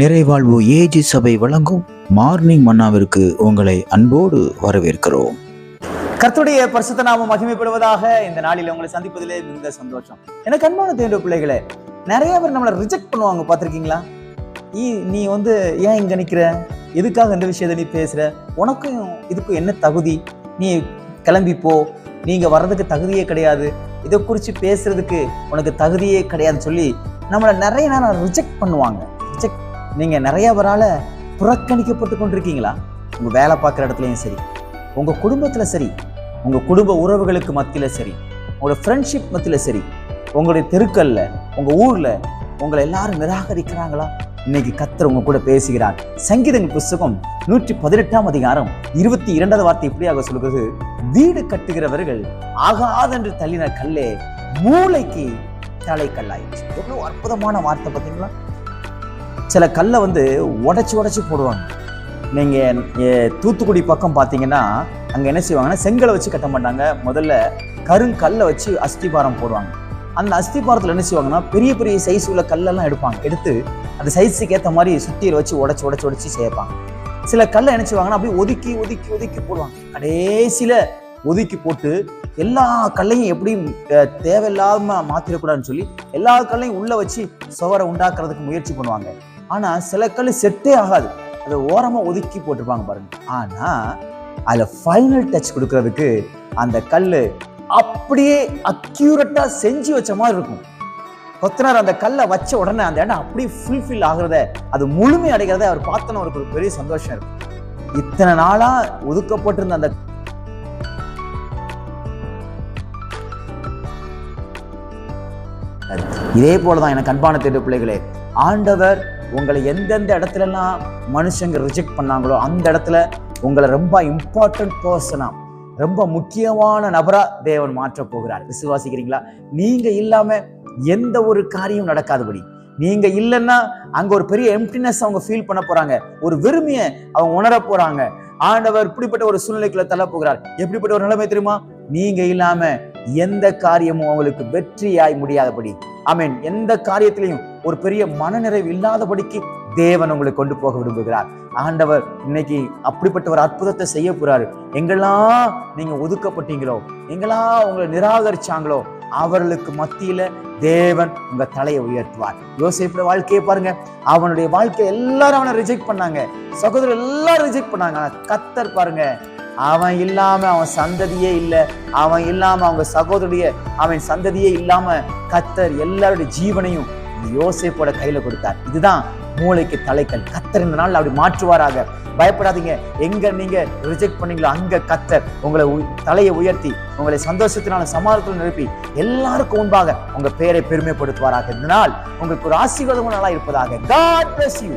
நிறைவாழ்வு AG சபை வழங்கும் morning மன்னாவிற்கு உங்களை அன்போடு வரவேற்கிறோம். கர்த்தருடைய பரிசுத்த நாமம் மகிமைப்படுவதாக. இந்த நாளில் உங்களை சந்திப்பதிலே மிகுந்த சந்தோஷம். எனக்கு அன்பான தேவனுடைய பிள்ளைகளே, நிறைய பேர் நம்மளை ரிஜெக்ட் பண்ணுவாங்க, பார்த்துருக்கீங்களா? நீ ஏன் இங்க நிக்கிற, எதுக்காக இந்த விஷயத்தை நீ பேசுற, உனக்கும் இதுக்கும் என்ன தகுதி, நீ கிளம்பி போ, நீங்க வர்றதுக்கு தகுதியே கிடையாது, இதை குறித்து பேசுறதுக்கு உனக்கு தகுதியே கிடையாதுன்னு சொல்லி நம்மளை நிறைய நேரம் ரிஜெக்ட் பண்ணுவாங்க. நீங்க நிறைய பேரால புறக்கணிக்கப்பட்டு கொண்டிருக்கீங்களா? உங்க வேலை பார்க்குற இடத்துலையும் சரி, உங்க குடும்பத்துல சரி, உங்க குடும்ப உறவுகளுக்கு மத்தியில சரி, உங்களோட ஃப்ரெண்ட்ஷிப் மத்தியில சரி, உங்களுடைய தெருக்கல்ல, உங்க ஊர்ல உங்களை எல்லாரும் நிராகரிக்கிறாங்களா? இன்னைக்கு கர்த்தர் உங்க கூட பேசுகிறார். சங்கீதங்கள் புஸ்தகம் 118 அதிகாரம் 22 வார்த்தை இப்படியாக சொல்கிறது, வீடு கட்டுகிறவர்கள் ஆகாதென்று தள்ளின கல்லே மூளைக்கு தலை கல்லாயிடுச்சு. எவ்வளவு அற்புதமான வார்த்தை பார்த்தீங்களா? சில கல்லை உடைச்சு போடுவாங்க. நீங்க தூத்துக்குடி பக்கம் பார்த்தீங்கன்னா அங்க என்ன செய்வாங்கன்னா, செங்கலை வச்சு கட்ட மாட்டாங்க, முதல்ல கருங்கல்லை வச்சு அஸ்திபாரம் போடுவாங்க. அந்த அஸ்திபாரத்தில் என்ன செய்வாங்கன்னா, பெரிய பெரிய சைஸ் உள்ள கல்லெல்லாம் எடுத்து அந்த சைஸுக்கு ஏற்ற மாதிரி சுத்தியில் வச்சு உடைச்சு சேர்ப்பாங்க. சில கல்லை என்ன செய்வாங்கன்னா அப்படியே ஒதுக்கி போடுவாங்க. கடைசியில ஒதுக்கி போட்டு எல்லா கல்லையும் எப்படியும் தேவையில்லாம மாத்திரக்கூடாதுன்னு சொல்லி எல்லா கல்லையும் உள்ள வச்சு சுவரை உண்டாக்குறதுக்கு முயற்சி பண்ணுவாங்க. ஆனா சில கல் செட்டே ஆகாது, அதை ஓரமா ஒதுக்கி போட்டிருப்பாங்க பாருங்க. ஆனா அதுல ஃபைனல் டச் கொடுக்கறதுக்கு அந்த கல்லு அப்படியே அக்யூரேட்டா செஞ்சு வச்ச மாதிரி இருக்கும். கொத்தனார் அந்த கல்லை வச்ச உடனே அந்த இடம் அப்படியே ஃபுல்ஃபில் ஆகுறத, அது முழுமை அடைகிறத அவர் பார்த்தோன்னு அவருக்கு ஒரு பெரிய சந்தோஷம் இருக்கும். இத்தனை நாளா ஒதுக்கப்பட்டிருந்த அந்த இதே போலதான் எனக்கு அன்பான தேவ பிள்ளைகளே, ஆண்டவர் உங்களை எந்தெந்த இடத்துல எல்லாம் மனுஷங்க ரிஜெக்ட் பண்ணாங்களோ அந்த இடத்துல உங்களை ரொம்ப இம்பார்ட்டன்ட் பர்சனா, ரொம்ப முக்கியமான நபரா தேவன் மாற்ற போகிறார். விசுவாசிக்கிறீங்களா? நீங்க இல்லாம எந்த ஒரு காரியம் நடக்காதபடி, நீங்க இல்லைன்னா அங்க ஒரு பெரிய எம்ப்டினஸ் அவங்க ஃபீல் பண்ண போறாங்க, ஒரு வெறுமைய அவங்க உணர போறாங்க. ஆண்டவர் இப்படிப்பட்ட ஒரு சூழ்நிலைக்குள்ள தள்ள போகிறார். எப்படிப்பட்ட ஒரு நிலைமை தெரியுமா? நீங்க இல்லாம எந்த காரியமும் அவங்களுக்கு வெற்றியாய் முடியாதபடி, ஆமென், எந்த காரியத்திலையும் ஒரு பெரிய மனநிறைவு இல்லாதபடிக்கு தேவன் உங்களை கொண்டு போக விரும்புகிறார். ஆண்டவர் இன்னைக்கு அப்படிப்பட்ட ஒரு அற்புதத்தை செய்ய போறாரு. எங்கெல்லாம் நீங்க ஒதுக்கப்பட்டீங்களோ, எங்கெல்லாம் உங்களை நிராகரிச்சாங்களோ, அவர்களுக்கு மத்தியில தேவன் உங்க தலையை உயர்த்துவார். யோசேப்போட வாழ்க்கையை பாருங்க, அவனுடைய வாழ்க்கை எல்லாரும் அவனை ரிஜெக்ட் பண்ணாங்க, சகோதரர் எல்லாரும் ரிஜெக்ட் பண்ணாங்க. கர்த்தர் பாருங்க, அவன் இல்லாம அவன் சந்ததியே இல்லை, அவன் இல்லாம அவங்க சகோதரிய அவன் சந்ததியே இல்லாம கர்த்தர் எல்லாருடைய ஜீவனையும் யோசேப்போட கையில கொடுத்தார். இதுதான் மூளைக்கு தலைக்கல். கர்த்தர் இந்த நாள் அப்படி மாற்றுவாராக. பயப்படாதீங்க. எங்க நீங்க ரிஜெக்ட் பண்ணீங்களோ அங்க கர்த்தர் உங்களை தலையை உயர்த்தி உங்களை சந்தோஷத்தினால சமாதானத்தில் நிரப்பி எல்லாருக்கும் முன்பாக உங்க பெயரை பெருமைப்படுத்துவாராக. இந்த நாள் உங்களுக்கு ஒரு ஆசீர்வாதமான நாளா இருப்பதாக. God bless you.